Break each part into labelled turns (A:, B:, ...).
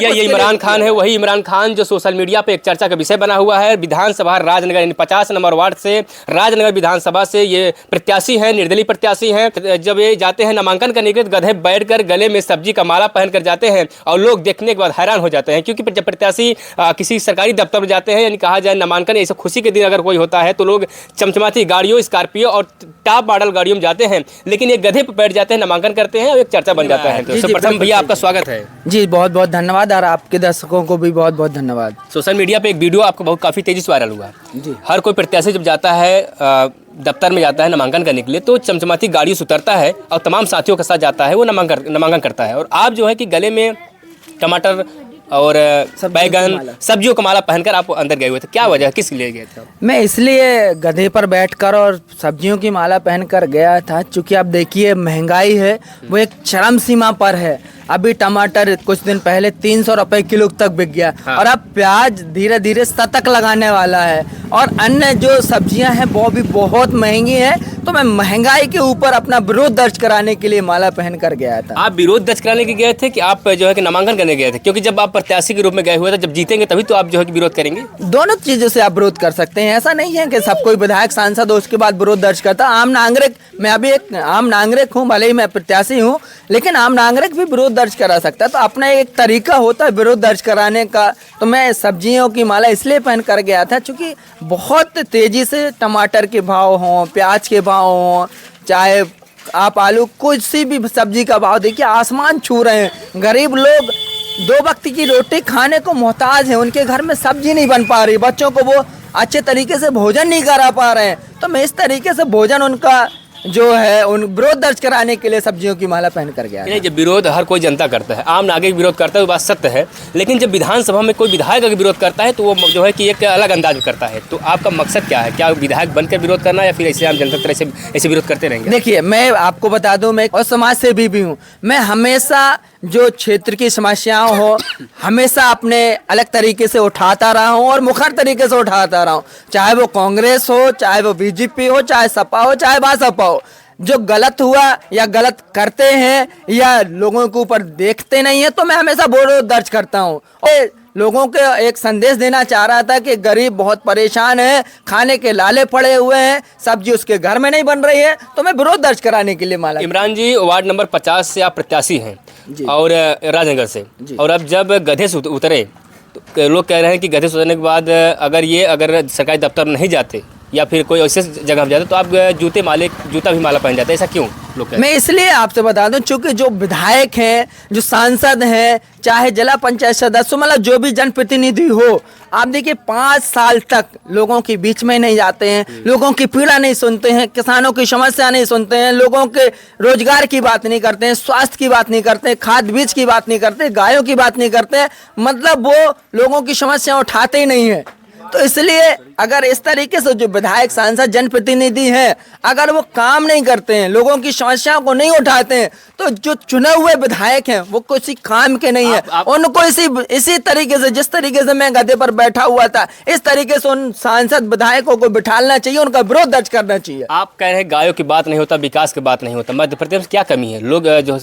A: ये इमरान खान है, वही इमरान खान जो सोशल मीडिया पे एक चर्चा का विषय बना हुआ है। विधानसभा राजनगर यानी 50 नंबर वार्ड से राजनगर विधानसभा से ये प्रत्याशी हैं, निर्दलीय प्रत्याशी हैं। जब ये जाते हैं नामांकन करने के लिए, गधे बैठकर गले में सब्जी का माला पहन कर जाते हैं और लोग देखने के बाद हैरान हो जाते हैं, क्योंकि जब प्रत्याशी किसी सरकारी दफ्तर में जाते हैं, यानी कहा जाए नामांकन ऐसे खुशी के दिन अगर कोई होता है, तो लोग चमचमाती गाड़ियों, स्कॉर्पियो और टॉप मॉडल गाड़ियों में जाते हैं, लेकिन ये गधे पर बैठ जाते हैं, नामांकन करते हैं और एक चर्चा बन जाता है। तो सर्वप्रथम भैया आपका स्वागत है।
B: जी बहुत बहुत धन्यवाद, और आपके दर्शकों को भी बहुत बहुत धन्यवाद।
A: सोशल मीडिया पे एक वीडियो आपका बहुत काफ़ी तेजी से वायरल हुआ जी। हर कोई प्रत्याशी जब जाता है दफ्तर में जाता है नामांकन करने के लिए, तो चमचमाती गाड़ियों से उतरता है और तमाम साथियों के साथ जाता है, वो नामांकन करता है। और आप जो है कि गले में टमाटर और बैगन, सब्जियों का माला पहनकर आप अंदर गए हुए थे, क्या वजह, किस लिए गए थे?
B: मैं इसलिए गधे पर बैठकर और सब्जियों की माला पहनकर गया था, क्योंकि आप देखिए महंगाई है वो एक चरम सीमा पर है। अभी टमाटर कुछ दिन पहले 300 रुपए किलो तक बिक गया। हाँ। और अब प्याज धीरे धीरे शतक लगाने वाला है, और अन्य जो सब्जियां हैं वो भी बहुत महंगी हैं। तो मैं महंगाई के ऊपर अपना विरोध दर्ज कराने के लिए माला पहन कर गया था।
A: आप विरोध दर्ज कराने के गए थे कि आप जो है कि नामांकन करने गए थे? क्योंकि जब आप प्रत्याशी के रूप में गए हुए थे, जब जीतेंगे तभी तो आप जो है कि विरोध करेंगे।
B: दोनों चीजों से आप विरोध कर सकते हैं, ऐसा नहीं है कि सब कोई विधायक सांसद हो उसके बाद विरोध दर्ज करता। आम नागरिक, मैं अभी एक आम नागरिक हूँ, भले ही मैं प्रत्याशी हूँ, लेकिन आम नागरिक भी विरोध दर्ज करा सकता है। तो अपना एक तरीका होता है विरोध दर्ज कराने का। तो मैं सब्जियों की माला इसलिए पहन कर गया था क्योंकि बहुत तेजी से टमाटर के भाव हों, प्याज के भाव हों, चाहे आप आलू, कुछ सी भी सब्जी का भाव देखिए आसमान छू रहे हैं। गरीब लोग 2 वक्त की रोटी खाने को मोहताज हैं, उनके घर में सब्जी नहीं बन पा रही, बच्चों को वो अच्छे तरीके से भोजन नहीं करा पा रहे हैं। तो मैं इस तरीके से भोजन उनका जो है उन विरोध दर्ज कराने के लिए सब्जियों की माला पहन कर गया।
A: नहीं, जब विरोध हर कोई जनता करता है, आम नागरिक विरोध करता है, वो बात सत्य है, लेकिन जब विधानसभा में कोई विधायक अगर विरोध करता है तो वो जो है कि एक अलग अंदाज में करता है। तो आपका मकसद क्या है? क्या विधायक बनकर विरोध करना, या फिर ऐसे आम जनता तरह से ऐसे विरोध करते रहेंगे?
B: देखिए, मैं आपको बता दूं, मैं और समाज सेवी भी हूँ। मैं हमेशा जो क्षेत्र की समस्याओं हो हमेशा अपने अलग तरीके से उठाता रहा हूँ और मुखर तरीके से उठाता रहा हूँ, चाहे वो कांग्रेस हो, चाहे वो बीजेपी हो, चाहे सपा हो, चाहे भाजपा हो। जो गलत हुआ या गलत करते हैं या लोगों के ऊपर देखते नहीं है, तो मैं हमेशा विरोध दर्ज करता हूँ। और लोगों के एक संदेश देना चाह रहा था कि गरीब बहुत परेशान है, खाने के लाले पड़े हुए हैं, सब्जी उसके घर में नहीं बन रही है, तो मैं विरोध दर्ज कराने के लिए माला।
A: इमरान जी, वार्ड नंबर 50 से आप प्रत्याशी हैं और राजनगर से, और अब जब गधे से उतरे तो लोग कह रहे हैं कि गधे से उतरने के बाद अगर सरकारी दफ्तर नहीं जाते या फिर कोई ऐसे जगह पर जाते तो आप जूता भी माला पहन जाते, ऐसा क्यों लोग?
B: मैं इसलिए आपसे बता दूं, चूंकि जो विधायक हैं, जो सांसद हैं, चाहे जिला पंचायत सदस्य, मतलब जो भी जनप्रतिनिधि हो, आप देखिए 5 साल तक लोगों के बीच में नहीं जाते हैं, लोगों की पीड़ा नहीं सुनते हैं, किसानों की समस्या नहीं सुनते हैं, लोगों के रोजगार की बात नहीं करते हैं, स्वास्थ्य की बात नहीं करते हैं, खाद बीज की बात नहीं करते, गायों की बात नहीं करते हैं, मतलब वो लोगों की समस्या उठाते ही नहीं है। तो इसलिए अगर इस तरीके से जो विधायक सांसद जनप्रतिनिधि हैं, अगर वो काम नहीं करते हैं, लोगों की समस्याओं को नहीं उठाते हैं, तो जो चुने हुए विधायक हैं वो किसी काम के नहीं है। उनको इसी तरीके से, जिस तरीके से मैं गधे पर बैठा हुआ था, इस तरीके से उन सांसद विधायकों को बिठाना चाहिए, उनका विरोध दर्ज करना चाहिए।
A: आप कह रहे हैं गायों की बात नहीं होता, विकास की बात नहीं होता, मध्य प्रदेश में क्या कमी है? लोग जो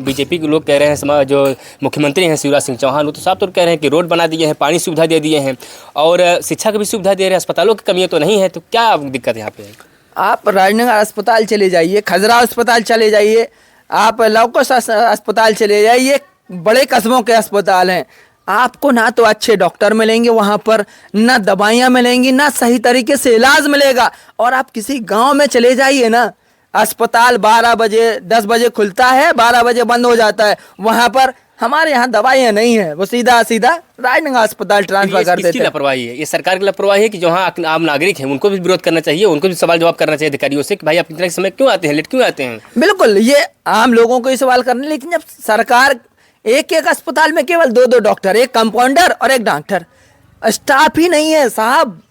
A: बीजेपी के लोग कह रहे हैं, जो मुख्यमंत्री हैं शिवराज सिंह चौहान, वो तो साफ तौर कह रहे हैं कि रोड बना दिए हैं, पानी सुविधा दे दिए हैं और शिक्षा की भी सुविधा दे रहे हैं, अस्पतालों की कमी तो नहीं है। तो क्या दिक्कत यहाँ पे है? आप
B: राजनगर अस्पताल चले जाइए, खजरा अस्पताल चले जाइए, आप लवकुश अस्पताल चले जाइए, बड़े कस्बों के अस्पताल हैं, आपको ना तो अच्छे डॉक्टर मिलेंगे वहाँ पर, ना दवाइयाँ मिलेंगी, ना सही तरीके से इलाज मिलेगा। और आप किसी गांव में चले जाइए ना, अस्पताल 12 बजे 10 बजे खुलता है, 12 बजे बंद हो जाता है। वहाँ पर हमारे यहाँ दवाइयाँ नहीं है, वो सीधा राजनगर अस्पताल ट्रांसफर कर देते हैं।
A: लापरवाही है, ये सरकार की लापरवाही है कि जहाँ आम नागरिक हैं उनको भी विरोध करना चाहिए, उनको भी सवाल जवाब करना चाहिए अधिकारियों से कि भाई आप इतने समय क्यों आते हैं, लेट क्यों आते हैं।
B: बिल्कुल, ये आम लोगों को ही सवाल करने, लेकिन जब सरकार एक अस्पताल में केवल 2 डॉक्टर, एक कंपाउंडर और एक डॉक्टर, स्टाफ ही नहीं है साहब।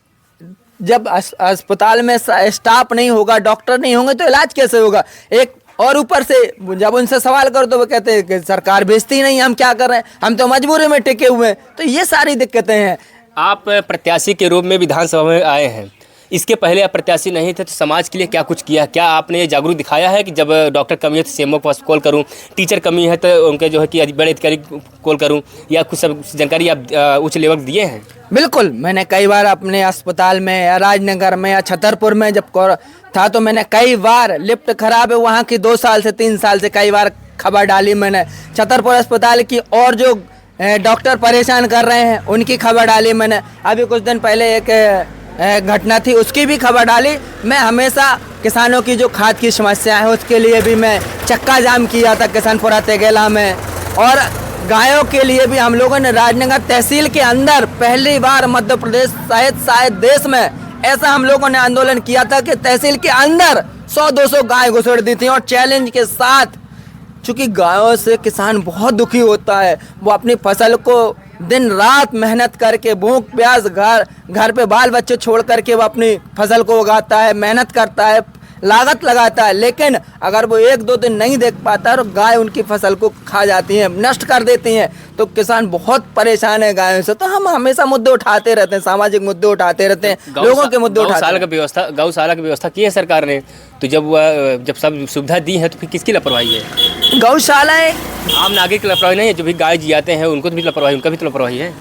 B: जब अस्पताल में स्टाफ नहीं होगा, डॉक्टर नहीं होंगे, तो इलाज कैसे होगा? एक और ऊपर से जब उनसे सवाल करो तो वो कहते हैं कि सरकार भेजती नहीं, हम क्या कर रहे हैं, हम तो मजबूरी में टिके हुए हैं। तो ये सारी दिक्कतें हैं।
A: आप प्रत्याशी के रूप में विधानसभा में आए हैं, इसके पहले आप प्रत्याशी नहीं थे तो समाज के लिए क्या कुछ किया, क्या आपने ये जागरूक दिखाया है कि जब डॉक्टर कमी है तो सीएमओ के पास कॉल करूं, टीचर कमी है तो उनके जो है कि बड़े अधिकारी को कॉल करूं, या कुछ सब जानकारी आप उच्च लेवल दिए हैं?
B: बिल्कुल, मैंने कई बार अपने अस्पताल में या राजनगर में या छतरपुर में जब था तो मैंने कई बार, लिफ्ट खराब है वहाँ की 2 साल से 3 साल से, कई बार खबर डाली मैंने। छतरपुर अस्पताल की और जो डॉक्टर परेशान कर रहे हैं उनकी खबर डाली मैंने। अभी कुछ दिन पहले एक घटना थी उसकी भी खबर डाली। मैं हमेशा किसानों की जो खाद की समस्या है उसके लिए भी मैं चक्का जाम किया था किसानपुरा तेगेला में, और गायों के लिए भी हम लोगों ने राजनगर तहसील के अंदर पहली बार मध्य प्रदेश शायद देश में ऐसा हम लोगों ने आंदोलन किया था कि तहसील के अंदर 100-200 गाय घुसेड़ दी थी, और चैलेंज के साथ, चूँकि गायों से किसान बहुत दुखी होता है, वो अपनी फसल को दिन रात मेहनत करके भूख प्यास घर पे बाल बच्चे छोड़ करके वो अपनी फसल को उगाता है, मेहनत करता है, लागत लगाता है, लेकिन अगर वो 1-2 दिन नहीं देख पाता और गाय उनकी फसल को खा जाती हैं, नष्ट कर देती हैं, तो किसान बहुत परेशान है गायों से। तो हम हमेशा मुद्दे उठाते रहते हैं, सामाजिक मुद्दे उठाते रहते हैं, लोगों के मुद्दे उठाते हैं।
A: गौशाला की व्यवस्था की है सरकार ने, तो जब सब सुविधा दी है तो फिर किसकी लापरवाही है?
B: गौशालाएं
A: आम नागरिक की लापरवाही नहीं है, जो भी गाय जियाते हैं उनको भी लापरवाही, उनका भी तो लापरवाही है।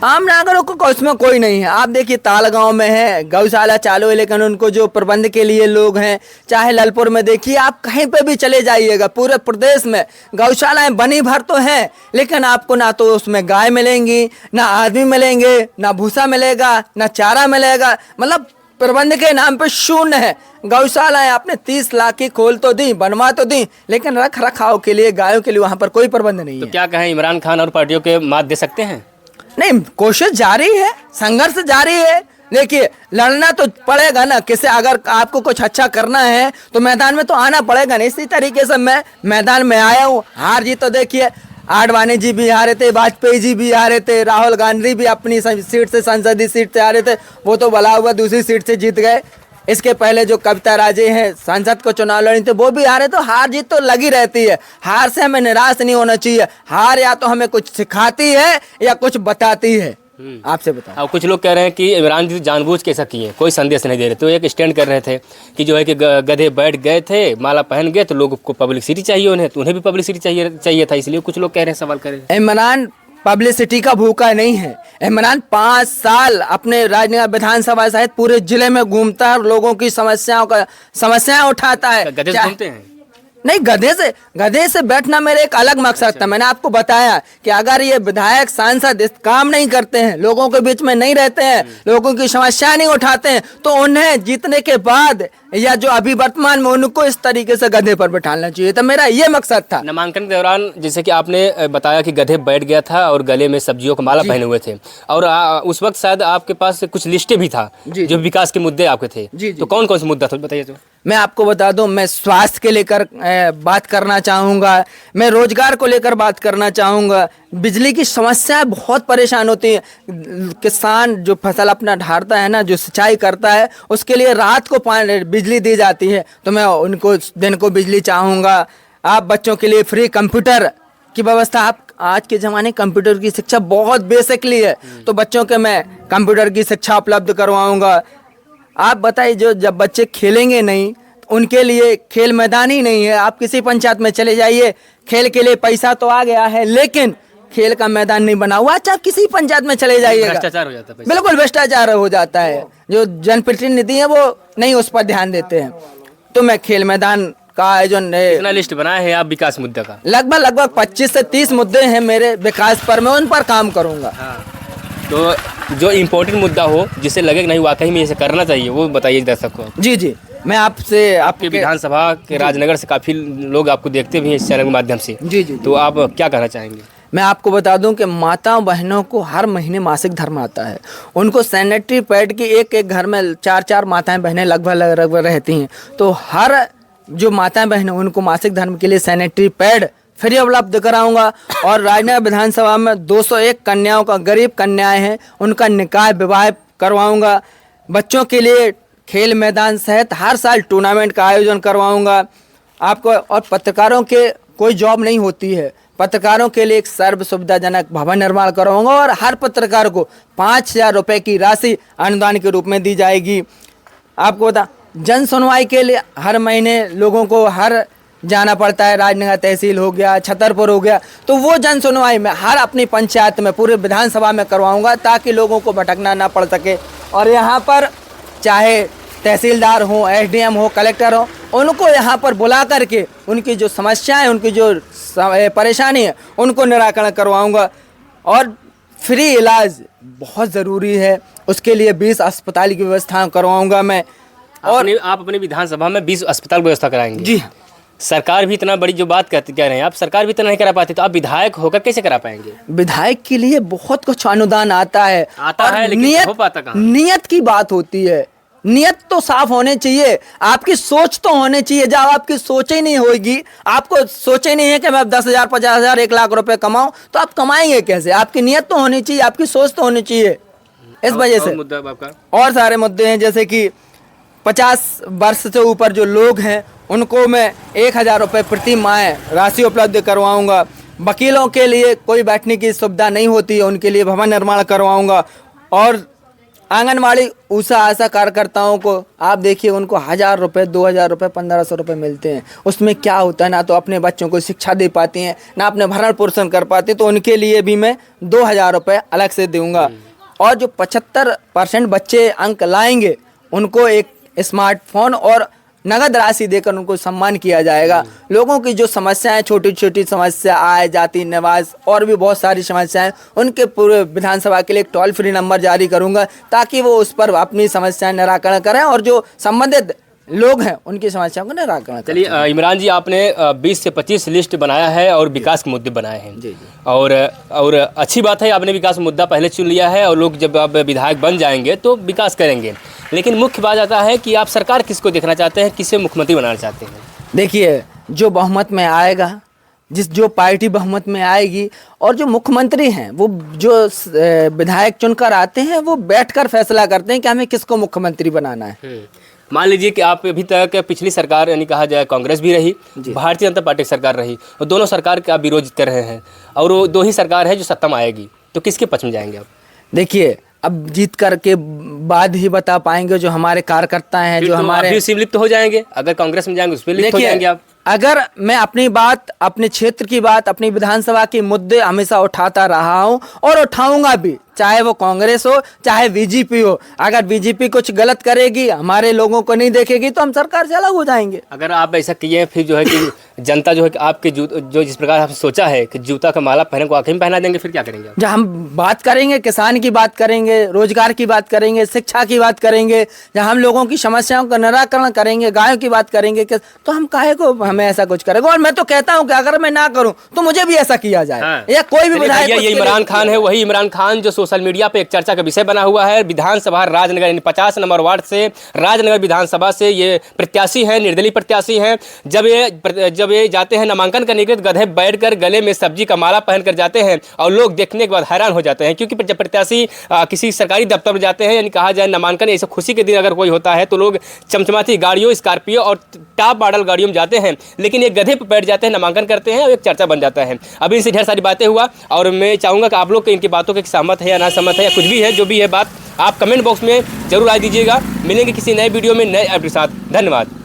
B: आम नागरिकों को उसमें कोई नहीं है। आप देखिए तालगांव में है गौशाला चालू है, लेकिन उनको जो प्रबंध के लिए लोग हैं, चाहे ललपुर में देखिए, आप कहीं पे भी चले जाइएगा, पूरे प्रदेश में गौशालाएं बनी भर तो हैं, लेकिन आपको ना तो उसमें गाय मिलेंगी, ना आदमी मिलेंगे, ना भूसा मिलेगा, ना चारा मिलेगा, मतलब प्रबंध के नाम पे शून्य है। गौशालाएं आपने 30 लाख की खोल तो दी, बनवा तो दी, लेकिन रख रखाव के लिए गायों के लिए वहां पर कोई प्रबंध नहीं है।
A: तो क्या कहें, इमरान खान और पार्टियों के मात दे सकते हैं?
B: नहीं, कोशिश जारी है, संघर्ष जारी है। देखिए लड़ना तो पड़ेगा ना, किसे अगर आपको कुछ अच्छा करना है तो मैदान में तो आना पड़ेगा ना। इसी तरीके से मैं मैदान में आया हूँ। हार जीत तो देखिए, आडवाणी जी भी हारे थे, वाजपेयी जी भी हारे थे, राहुल गांधी भी अपनी सीट से, संसदीय सीट से हारे थे, वो तो भला हुआ दूसरी सीट से जीत गए। इसके पहले जो कविता राजे हैं सांसद को चुनाव लड़ी थे, वो भी हारे। तो हार जीत तो लगी रहती है, हार से हमें निराश नहीं होना चाहिए। हार या तो हमें कुछ सिखाती है या कुछ बताती है। आपसे बताओ।
A: अब कुछ लोग कह रहे हैं कि इमरान जी जानबूझ के ऐसा किए, कोई संदेश नहीं दे रहे, तो एक स्टैंड कर रहे थे कि जो है कि गधे बैठ गए थे, माला पहन गए, तो लोगों को पब्लिसिटी चाहिए, उन्हें तो उन्हें भी पब्लिसिटी चाहिए था, इसलिए कुछ लोग कह रहे हैं, सवाल कर रहे हैं।
B: इमरान पब्लिसिटी का भूखा नहीं है। इमरान 5 साल अपने राजनगर विधानसभा सहित पूरे जिले में घूमता है और लोगों की समस्याएं उठाता है।
A: गधे से घूमते हैं?
B: नहीं, गधे से बैठना मेरे एक अलग मकसद था। मैंने आपको बताया कि अगर ये विधायक सांसद इस काम नहीं करते हैं, लोगों के बीच में नहीं रहते हैं, लोगों की समस्या नहीं उठाते हैं, तो उन्हें जीतने के बाद या जो अभी वर्तमान में उनको इस तरीके से गधे पर बैठाना चाहिए। तो मेरा ये मकसद था।
A: नामांकन के दौरान जैसे कि आपने बताया कि गधे बैठ गया था और गले में सब्जियों का माला पहने हुए थे, और उस वक्त शायद आपके पास कुछ लिस्टें भी था जो विकास के मुद्दे आपके थे। तो कौन कौन से मुद्दा था बताइए। तो
B: मैं आपको बता दूं, मैं स्वास्थ्य के लेकर बात करना चाहूँगा, मैं रोजगार को लेकर बात करना चाहूँगा। बिजली की समस्या बहुत परेशान होती है। किसान जो फसल अपना ढारता है ना, जो सिंचाई करता है, उसके लिए रात को बिजली दी जाती है, तो मैं उनको दिन को बिजली चाहूँगा। आप बच्चों के लिए फ्री कंप्यूटर की व्यवस्था, आप आज के ज़माने कंप्यूटर की शिक्षा बहुत बेसिकली है, तो बच्चों के मैं कंप्यूटर की शिक्षा उपलब्ध करवाऊँगा। आप बताइए, जो जब बच्चे खेलेंगे नहीं, उनके लिए खेल मैदान ही नहीं है। आप किसी पंचायत में चले जाइए, खेल के लिए पैसा तो आ गया है, लेकिन खेल का मैदान नहीं बना हुआ। अच्छा, आप किसी पंचायत में चले जाइएगा,
A: भ्रष्टाचार हो जाता है,
B: बिल्कुल भ्रष्टाचार हो जाता है। जो जनप्रतिनिधि है वो नहीं उस पर ध्यान देते हैं। तो मैं खेल मैदान का आयोजन,
A: कितना लिस्ट बनाया है आप विकास मुद्दे का?
B: लगभग 25 से 30 मुद्दे हैं मेरे विकास पर, मैं उन पर काम करूँगा।
A: तो जो इम्पोर्टेंट मुद्दा हो, जिससे लगे कि नहीं वाकई में इसे करना चाहिए, वो बताइए दर्शक को।
B: जी, मैं आपसे,
A: आपके विधानसभा के राजनगर से काफ़ी लोग आपको देखते भी हैं इस चैनल के माध्यम से।
B: जी,
A: तो आप क्या कहना चाहेंगे?
B: मैं आपको बता दूं कि माताओं बहनों को हर महीने मासिक धर्म आता है। उनको सैनिटरी पैड की एक घर में 4-4 माताएं बहनें लगभग रहती हैं। तो हर जो माताएं बहनें, उनको मासिक धर्म के लिए सैनिटरी पैड फ्री उपलब्ध कराऊंगा। और राजनगर विधानसभा में 201 कन्याओं का, गरीब कन्याएं हैं, उनका निकाह विवाह करवाऊंगा। बच्चों के लिए खेल मैदान सहित हर साल टूर्नामेंट का आयोजन करवाऊंगा आपको। और पत्रकारों के कोई जॉब नहीं होती है, पत्रकारों के लिए एक सर्व सुविधाजनक भवन निर्माण करवाऊंगा और हर पत्रकार को 5,000 रुपये की राशि अनुदान के रूप में दी जाएगी। आपको बता, जन सुनवाई के लिए हर महीने लोगों को हर जाना पड़ता है। राजनगर तहसील हो गया, छतरपुर हो गया, तो वो जन सुनवाई में हर अपनी पंचायत में, पूरे विधानसभा में करवाऊंगा ताकि लोगों को भटकना ना पड़ सके। और यहाँ पर चाहे तहसीलदार हो, एसडीएम हो, कलेक्टर हो, उनको यहाँ पर बुला करके उनकी जो समस्याएं, उनकी जो परेशानी है, उनको निराकरण करवाऊंगा। और फ्री इलाज बहुत ज़रूरी है, उसके लिए 20 अस्पताल की व्यवस्था करवाऊंगा मैं। और
A: आप अपनी विधानसभा में 20 अस्पताल की व्यवस्था कराएंगे?
B: जी।
A: सरकार भी इतना बड़ी जो बात कह रहे हैं आप, सरकार भी इतना नहीं करा पाती, तो आप विधायक होकर कैसे करा पाएंगे?
B: विधायक के लिए बहुत कुछ अनुदान आता है,
A: लेकिन हो पाता कहाँ?
B: नियत की बात होती है। नियत तो साफ होने चाहिए, आपकी सोच तो होनी चाहिए। जब आपकी सोच ही नहीं होगी, आपको सोच ही नहीं है कि मैं 10,000, 50,000, 1 लाख रुपए कमाऊं, तो आप कमाएंगे कैसे? आपकी नियत तो होनी चाहिए, आपकी सोच तो होनी चाहिए। इस वजह से
A: मुद्दा आपका
B: और सारे मुद्दे हैं, जैसे कि 50 वर्ष से ऊपर जो लोग हैं उनको मैं 1,000 रुपये प्रति माह राशि उपलब्ध करवाऊंगा। वकीलों के लिए कोई बैठने की सुविधा नहीं होती है, उनके लिए भवन निर्माण करवाऊंगा। और आंगनवाड़ी ऊषा आशा कार्यकर्ताओं को आप देखिए, उनको 1,000 रुपये, 2,000 रुपये, 1,500 रुपये मिलते हैं। उसमें क्या होता है, ना तो अपने बच्चों को शिक्षा दे पाती हैं, ना अपने भरण पोषण कर पाती, तो उनके लिए भी मैं 2,000 रुपये अलग से दूंगा। और जो 75% बच्चे अंक लाएंगे उनको एक स्मार्टफोन और नगद राशि देकर उनको सम्मान किया जाएगा। लोगों की जो समस्याएं, छोटी छोटी समस्या, आय, जाति, निवास और भी बहुत सारी समस्याएं, उनके पूरे विधानसभा के लिए एक टोल फ्री नंबर जारी करूंगा ताकि वो उस पर अपनी समस्याएं निराकरण करें और जो संबंधित लोग हैं उनकी समस्याओं को निराकरण करें।
A: चलिए इमरान जी, आपने 20 से 25 लिस्ट बनाया है और विकास के मुद्दे बनाए हैं।
B: जी।
A: और अच्छी बात है, आपने विकास मुद्दा पहले चुन लिया है और लोग जब आप विधायक बन जाएंगे तो विकास करेंगे। लेकिन मुख्य बात आता है कि आप सरकार किसको देखना चाहते हैं, किसे मुख्यमंत्री बनाना चाहते हैं?
B: देखिए, जो बहुमत में आएगा, जो पार्टी बहुमत में आएगी, और जो मुख्यमंत्री हैं वो जो विधायक चुनकर आते हैं वो बैठकर फैसला करते हैं कि हमें किसको मुख्यमंत्री बनाना है।
A: मान लीजिए कि आप अभी तक पिछली सरकार, यानी कहा जाए कांग्रेस भी रही, भारतीय जनता पार्टी की सरकार रही, और दोनों सरकार का आप विरोध कर रहे हैं, और वो 2 ही सरकार है जो सत्ता में आएगी, तो किसके पक्ष में जाएंगे आप?
B: देखिए, अब जीत कर के बाद ही बता पाएंगे। जो हमारे कार्यकर्ता हैं, जो हमारे
A: लिप्त हो जाएंगे, अगर कांग्रेस में जाएंगे उस पर लिप्त हो जाएंगे आप।
B: अगर मैं अपनी बात, अपने क्षेत्र की बात, अपनी विधानसभा के मुद्दे हमेशा उठाता रहा हूं और उठाऊंगा भी, चाहे वो कांग्रेस हो चाहे बीजेपी हो। अगर बीजेपी कुछ गलत करेगी, हमारे लोगों को नहीं देखेगी, तो हम सरकार से अलग हो जाएंगे।
A: अगर आप ऐसा किए फिर जो है कि जनता जो है कि आपके जो जिस प्रकार आपने सोचा है कि जूता का माला पहने को आखिर में पहना देंगे, फिर क्या करेंगे आप?
B: जब हम बात करेंगे, किसान की बात करेंगे, रोजगार की बात करेंगे, शिक्षा की बात करेंगे, जब हम लोगों की समस्याओं का निराकरण करेंगे, गायों की बात करेंगे, तो हम काहे को हमें ऐसा कुछ करेंगे? और मैं तो कहता हूं कि अगर मैं ना करूं तो मुझे भी ऐसा किया जाए।
A: हाँ।
B: या कोई भी विधायक।
A: ये इमरान खान है, वही इमरान खान जो सोशल मीडिया पे एक चर्चा का विषय बना हुआ है। विधानसभा राजनगर, यानी 50 नंबर वार्ड से राजनगर विधानसभा से ये प्रत्याशी हैं, निर्दलीय प्रत्याशी हैं। जब ये जाते हैं नामांकन करने के लिए, गधे बैठकर गले में सब्जी का माला पहनकर जाते हैं और लोग देखने के बाद हैरान हो जाते हैं। क्योंकि जब प्रत्याशी किसी सरकारी दफ्तर में जाते हैं, यानी कहा जाए नामांकन ऐसे खुशी के दिन अगर कोई होता है, तो लोग चमचमाती गाड़ियों, स्कॉर्पियो और टॉप मॉडल गाड़ियों में जाते हैं, लेकिन ये गधे पर बैठ जाते हैं, नामांकन करते हैं और एक चर्चा बन जाता है। अभी इनसे ढेर सारी बातें हुआ और मैं चाहूँगा कि आप लोग इनकी बातों के सहमत है या ना सहमत है, या कुछ भी है, जो भी है बात, आप कमेंट बॉक्स में जरूर राय दीजिएगा। मिलेंगे किसी नए वीडियो में नए ऐप के साथ। धन्यवाद।